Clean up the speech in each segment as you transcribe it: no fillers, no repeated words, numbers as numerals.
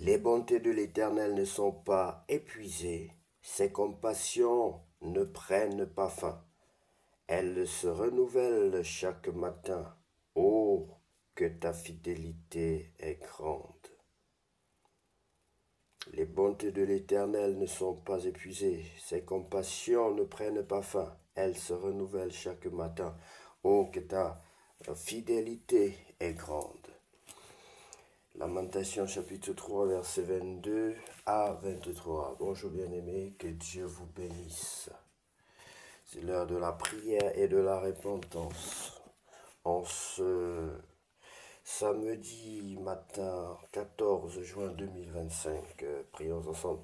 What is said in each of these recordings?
Les bontés de l'Éternel ne sont pas épuisées, ses compassions ne prennent pas fin. Elles se renouvellent chaque matin. Oh, que ta fidélité est grande. Les bontés de l'Éternel ne sont pas épuisées, ses compassions ne prennent pas fin. Elles se renouvellent chaque matin. Oh, que ta fidélité est grande. Lamentation chapitre 3, verset 22 à 23. Bonjour bien-aimés, que Dieu vous bénisse. C'est l'heure de la prière et de la repentance. En ce samedi matin 14 juin 2025, prions ensemble.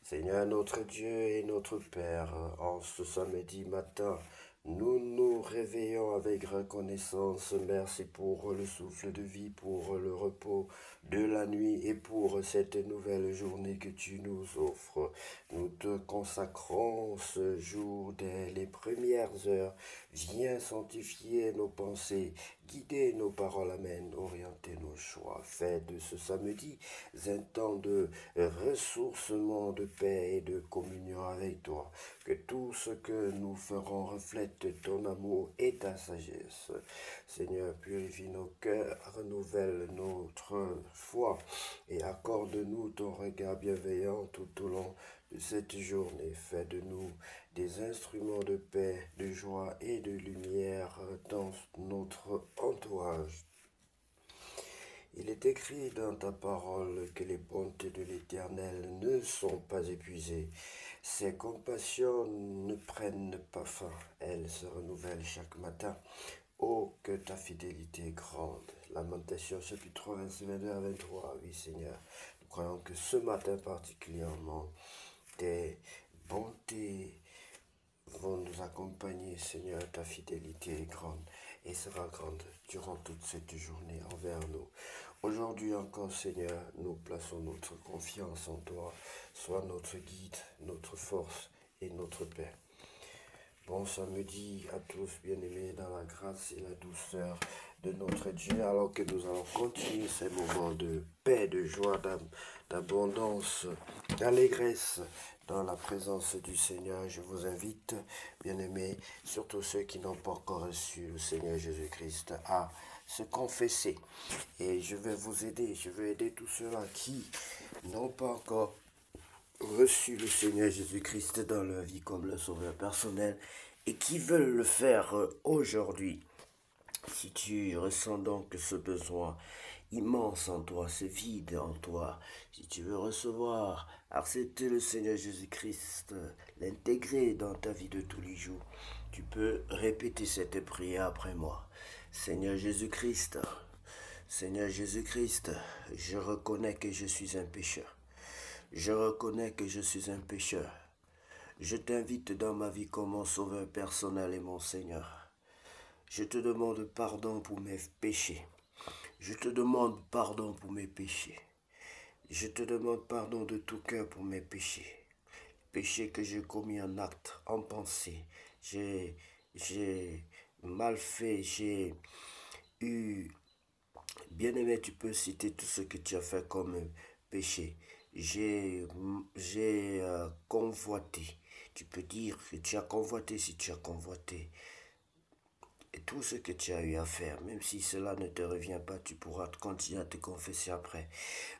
Seigneur notre Dieu et notre Père, en ce samedi matin, nous nous réveillons avec reconnaissance. Merci pour le souffle de vie, pour le repos de la nuit et pour cette nouvelle journée que tu nous offres. Nous te consacrons ce jour dès les premières heures. Viens sanctifier nos pensées, guider nos paroles, amen, orienter nos choix. Fais de ce samedi un temps de ressourcement, de paix et de communion avec toi. Que tout ce que nous ferons reflète ton amour et ta sagesse. Seigneur, purifie nos cœurs, renouvelle notre foi et accorde-nous ton regard bienveillant tout au long de cette journée. Fais de nous des instruments de paix, de joie et de lumière dans notre entourage. Il est écrit dans ta parole que les bontés de l'Éternel ne sont pas épuisées. Ses compassions ne prennent pas fin. Elles se renouvellent chaque matin. Oh, que ta fidélité est grande. Lamentation chapitre 3, verset 22 à 23. Oui, Seigneur, nous croyons que ce matin particulièrement, tes bontés vont nous accompagner, Seigneur. Ta fidélité est grande et sera grande durant toute cette journée envers nous. Aujourd'hui encore, Seigneur, nous plaçons notre confiance en toi. Sois notre guide, notre force et notre paix. Bon samedi à tous, bien-aimés, dans la grâce et la douceur de notre Dieu, alors que nous allons continuer ces moments de paix, de joie, d'abondance, d'allégresse dans la présence du Seigneur. Je vous invite, bien-aimés, surtout ceux qui n'ont pas encore reçu le Seigneur Jésus-Christ, à se confesser. Et je vais vous aider, je vais aider tous ceux-là qui n'ont pas encore reçu le Seigneur Jésus-Christ dans leur vie comme le sauveur personnel et qui veulent le faire aujourd'hui. Si tu ressens donc ce besoin immense en toi, ce vide en toi, si tu veux recevoir, accepter le Seigneur Jésus-Christ, l'intégrer dans ta vie de tous les jours, tu peux répéter cette prière après moi. Seigneur Jésus-Christ, je reconnais que je suis un pécheur. Je reconnais que je suis un pécheur. Je t'invite dans ma vie comme mon sauveur personnel et mon Seigneur. Je te demande pardon pour mes péchés. Je te demande pardon pour mes péchés. Je te demande pardon de tout cœur pour mes péchés. Péchés que j'ai commis en acte, en pensée. J'ai mal fait, j'ai eu... Bien-aimé, tu peux citer tout ce que tu as fait comme péché. J'ai convoité. Tu peux dire que tu as convoité si tu as convoité. Et tout ce que tu as eu à faire, même si cela ne te revient pas, tu pourras continuer à te confesser après.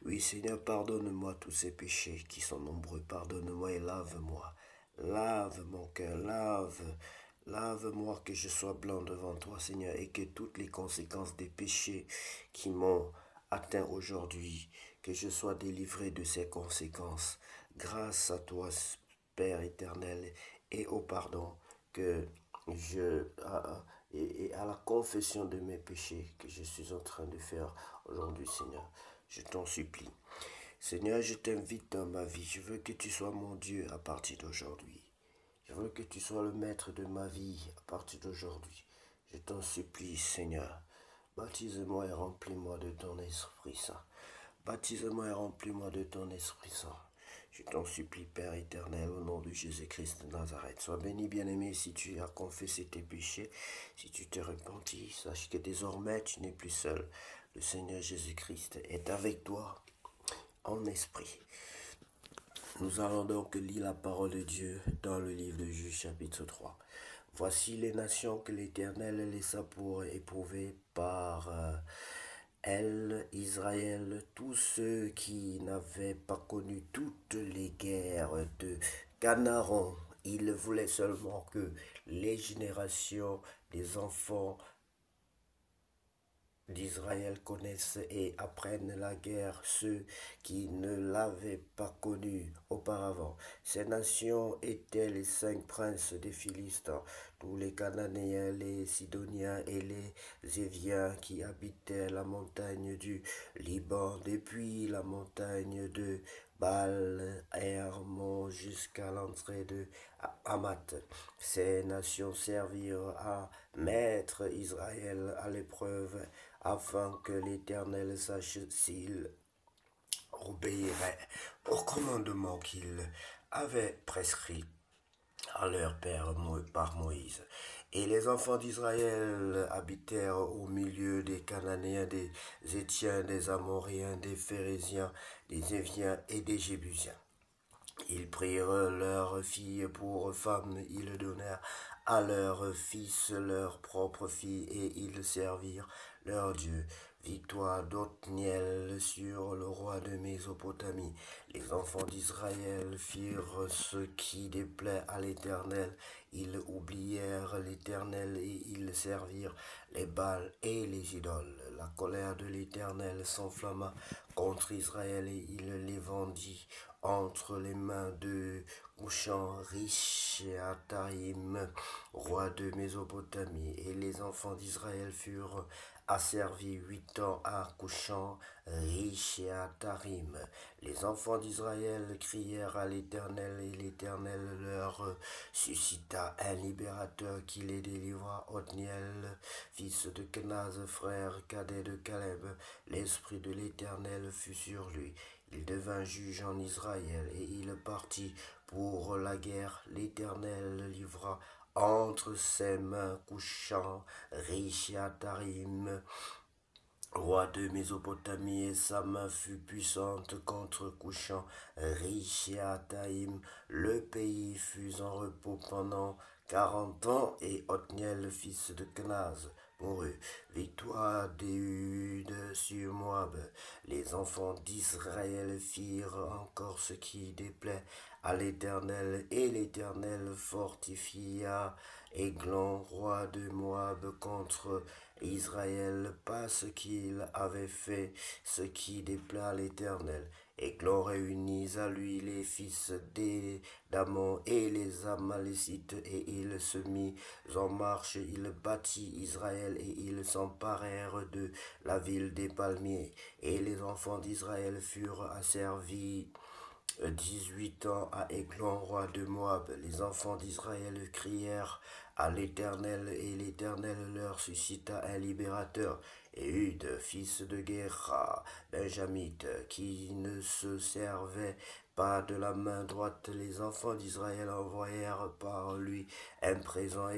Oui, Seigneur, pardonne-moi tous ces péchés qui sont nombreux. Pardonne-moi et lave-moi. Lave mon cœur, lave-moi que je sois blanc devant toi, Seigneur, et que toutes les conséquences des péchés qui m'ont atteint aujourd'hui, que je sois délivré de ces conséquences. Grâce à toi, Père éternel, et au pardon que et à la confession de mes péchés que je suis en train de faire aujourd'hui, Seigneur. Je t'en supplie. Seigneur, je t'invite dans ma vie. Je veux que tu sois mon Dieu à partir d'aujourd'hui. Je veux que tu sois le maître de ma vie à partir d'aujourd'hui. Je t'en supplie, Seigneur. Baptise-moi et remplis-moi de ton Esprit Saint. Baptise-moi et remplis-moi de ton Esprit Saint. Je t'en supplie, Père éternel, au nom de Jésus-Christ de Nazareth. Sois béni, bien-aimé, si tu as confessé tes péchés, si tu t'es repenti, sache que désormais tu n'es plus seul. Le Seigneur Jésus-Christ est avec toi. en esprit. Nous allons donc lire la parole de Dieu dans le livre de Juges chapitre 3. Voici les nations que l'Éternel laissa pour éprouver par elle, Israël, tous ceux qui n'avaient pas connu toutes les guerres de Canaan. Il voulait seulement que les générations des enfants d'Israël connaissent et apprennent la guerre, ceux qui ne l'avaient pas connue auparavant. Ces nations étaient les 5 princes des Philistins, tous les Cananéens, les Sidoniens et les Éviens qui habitaient la montagne du Liban, depuis la montagne de Baal-Hermon jusqu'à l'entrée de Hamath. Ces nations servirent à mettre Israël à l'épreuve afin que l'Éternel sache s'il obéirait au commandement qu'il avait prescrit à leur père par Moïse. Et les enfants d'Israël habitèrent au milieu des Cananéens, des Étiens, des Amoréens, des Phérésiens, des Éviens et des Jébusiens. Ils prirent leurs filles pour femmes, ils donnèrent à leurs fils leurs propres filles, et ils servirent leur Dieu. Victoire d'Othniel sur le roi de Mésopotamie. Les enfants d'Israël firent ce qui déplaît à l'Éternel. Ils oublièrent l'Éternel et ils servirent les Baals et les idoles. La colère de l'Éternel s'enflamma contre Israël et il les vendit entre les mains de Cushan-Rishathaïm, roi de Mésopotamie. Et les enfants d'Israël furent asservis 8 ans à Cushan-Rishathaïm. Les enfants d'Israël crièrent à l'Éternel, et l'Éternel leur suscita un libérateur qui les délivra, Othniel, fils de Kenaz, frère cadet de Caleb. L'esprit de l'Éternel fut sur lui. Il devint juge en Israël et il partit pour la guerre. L'Éternel livra entre ses mains Cushan-Rishathaïm, roi de Mésopotamie, et sa main fut puissante contre Cushan-Rishathaïm. Le pays fut en repos pendant 40 ans et Othniel, fils de Kenaz, mourut. Victoire d'Éhud sur Moab. Les enfants d'Israël firent encore ce qui déplaît à l'Éternel, et l'Éternel fortifia Églon, roi de Moab, contre Israël, parce qu'il avait fait ce qui déplaît à l'Éternel. Églon réunit à lui les fils d'Amon et les Amalécites, et il se mit en marche. Il bâtit Israël, et ils s'emparèrent de la ville des palmiers. Et les enfants d'Israël furent asservis 18 ans à Églon, roi de Moab. Les enfants d'Israël crièrent à l'Éternel, et l'Éternel leur suscita un libérateur, Éhud, fils de Guéra, benjamite, qui ne se servait pas de la main droite. Les enfants d'Israël envoyèrent par lui un présent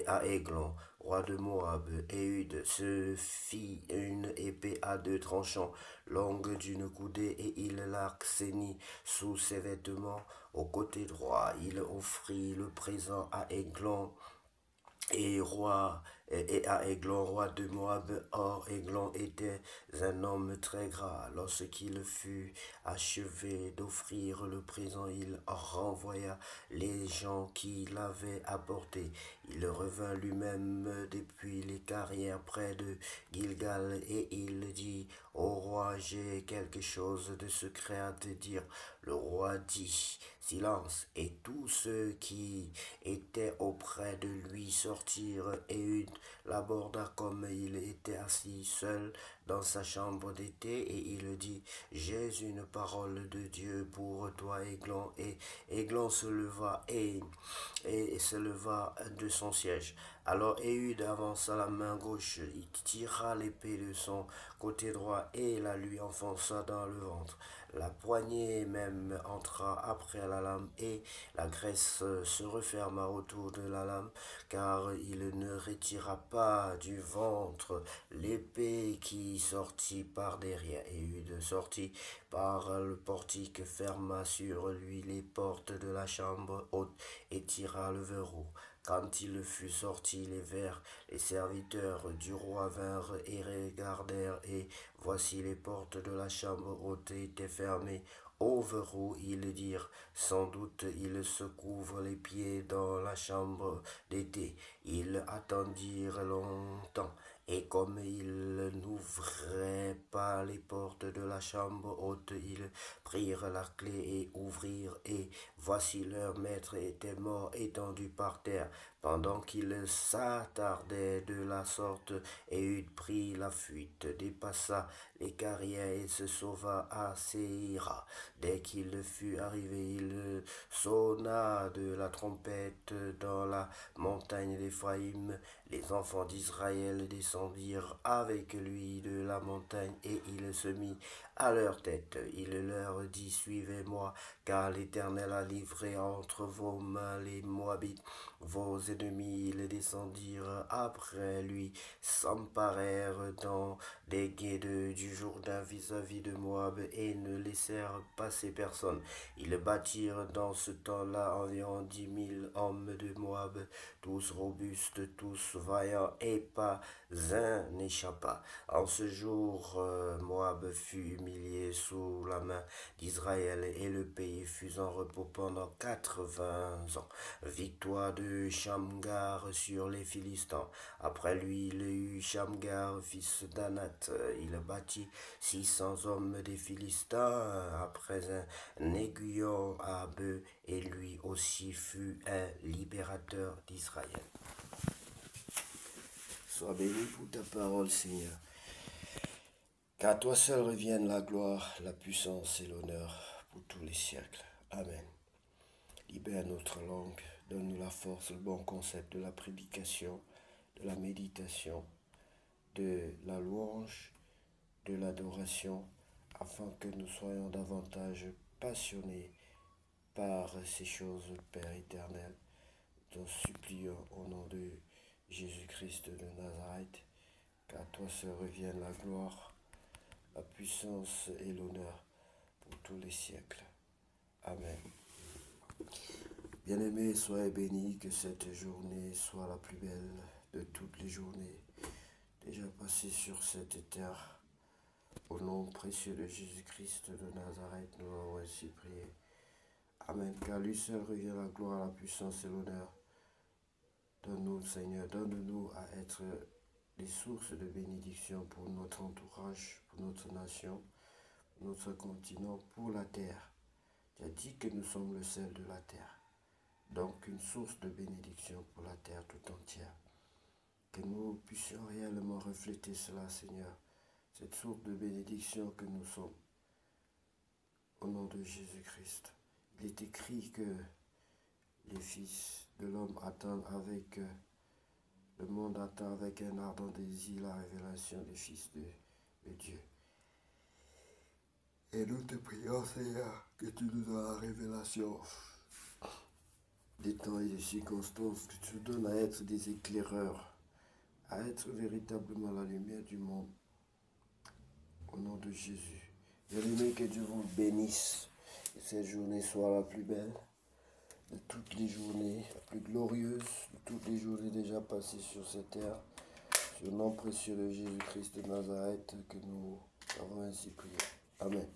à Églon, roi de Moab. Éhud se fit une épée à 2 tranchants, longue d'une coudée, et il la ceignit sous ses vêtements au côté droit. Il offrit le présent à Églon et à Églon, roi de Moab. Or, Églon était un homme très gras. Lorsqu'il fut achevé d'offrir le présent, il renvoya les gens qui l'avaient apporté. Il revint lui-même depuis les carrières près de Gilgal, et il dit au roi: j'ai quelque chose de secret à te dire. Le roi dit: silence. Et tous ceux qui étaient auprès de lui sortirent. Éhud l'aborda comme il était assis seul dans sa chambre d'été, et il dit: j'ai une parole de Dieu pour toi, Églon. Et Églon se leva et se leva de son siège. Alors Éhud avança la main gauche, il tira l'épée de son côté droit et la lui enfonça dans le ventre. La poignée même entra après la lame, et la graisse se referma autour de la lame, car il ne retira pas du ventre l'épée qui qui sortit par derrière. Éhude sortit par le portique, ferma sur lui les portes de la chambre haute et tira le verrou. Quand il fut sorti, les serviteurs du roi vinrent et regardèrent, et voici les portes de la chambre haute étaient fermées au verrou. Ils dirent, sans doute il se couvre les pieds dans la chambre d'été. Ils attendirent longtemps, et comme ils n'ouvraient pas les portes de la chambre haute, ils prirent la clé et ouvrirent, et voici leur maître était mort étendu par terre. Pendant qu'ils s'attardaient de la sorte, Éhude prit la fuite, dépassa les carrières et se sauva à Séira. Dès qu'il fut arrivé, il sonna de la trompette dans la montagne d'Éphraïm. Les enfants d'Israël descendirent avec lui de la montagne, et il se mit à leur tête. Il leur dit, suivez-moi, car l'Éternel a livré entre vos mains les Moabites, vos ennemis. Ils descendirent après lui, s'emparèrent dans des guédes du Jourdain vis-à-vis de Moab, et ne laissèrent passer personne. Ils bâtirent dans ce temps-là environ 10 000 hommes de Moab, tous robustes, tous vaillants, et pas un n'échappa. En ce jour, Moab fut humilié sous la main d'Israël, et le pays fut en repos pendant 80 ans. Victoire de Shamgar sur les Philistins. Après lui, il eut Shamgar, fils d'Anath. Il bâtit 600 hommes des Philistins après un aiguillon à bœuf, et lui aussi fut un libérateur d'Israël. Sois béni pour ta parole, Seigneur. Qu'à toi seul revienne la gloire, la puissance et l'honneur pour tous les siècles. Amen. Libère notre langue, donne-nous la force, le bon concept de la prédication, de la méditation, de la louange, de l'adoration, afin que nous soyons davantage passionnés par ces choses, Père éternel. Nous supplions au nom de Jésus-Christ de Nazareth, qu'à toi se revienne la gloire, la puissance et l'honneur pour tous les siècles. Amen. Bien-aimés, soyez bénis, que cette journée soit la plus belle de toutes les journées déjà passées sur cette terre. Au nom précieux de Jésus-Christ de Nazareth, nous avons ainsi prié. Amen. Car lui seul revient la gloire, la puissance et l'honneur. Donne-nous, Seigneur, donne-nous à être des sources de bénédiction pour notre entourage, pour notre nation, pour notre continent, pour la terre. Tu as dit que nous sommes le sel de la terre. Donc une source de bénédiction pour la terre tout entière. Que nous puissions réellement refléter cela, Seigneur. Cette source de bénédiction que nous sommes. Au nom de Jésus-Christ. Il est écrit que les fils de l'homme attendent avec, le monde attend avec un ardent désir la révélation des fils de Dieu. Et nous te prions, Seigneur, que tu nous donnes la révélation des temps et des circonstances, que tu nous donnes à être des éclaireurs, à être véritablement la lumière du monde. Au nom de Jésus. Bien-aimés, que Dieu vous bénisse. Que cette journée soit la plus belle de toutes les journées, la plus glorieuse de toutes les journées déjà passées sur cette terre. Sur le nom précieux de Jésus-Christ de Nazareth, que nous avons ainsi prié. Amen.